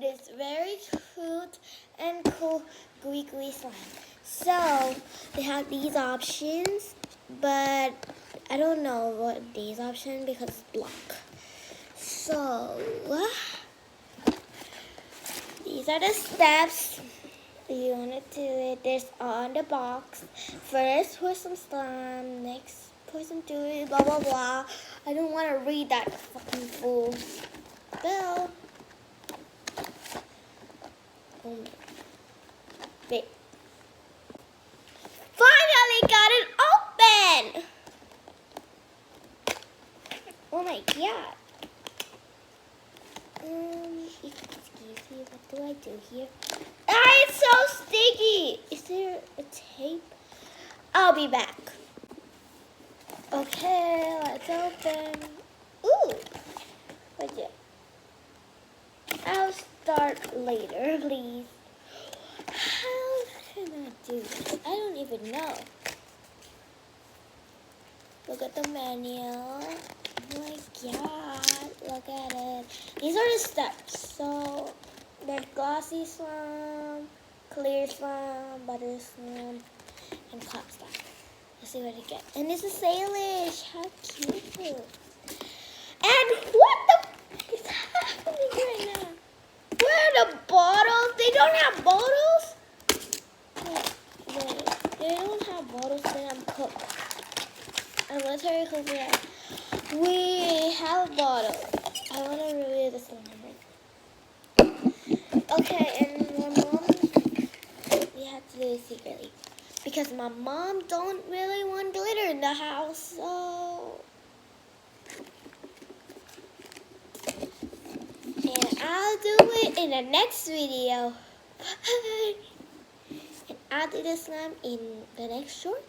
this very cute and cool gooey slime. So they have these options, but I don't know what these options because it's black. So these are the steps. You want to do it. There's on the box. First, pour some slime. Next, pour some dewy. Blah blah blah. I don't want to read that fucking full bill. Oh, wait. Finally got it open. Oh my god. Excuse me. What do I do here? Ah, it's so sticky! Is there a tape? I'll be back. Okay, let's open. Ooh! What's it? I'll start later, please. How can I do this? I don't even know. Look at the manual. Oh my god, look at it. These are the steps. So, there's glossy slime, clear slime, butter slime, and cloud slime. Let's see what I get. And this is Salish. How cute. And what the is happening right now? Where are the bottles? They don't have bottles? Wait. They don't have bottles, then I'm cooked. I'm literally cooked right. We have bottles. I want to review this one. Okay, and my mom, we have to do it secretly. Because my mom don't really want glitter in the house, so. And I'll do it in the next video. And I'll do the slime in the next short.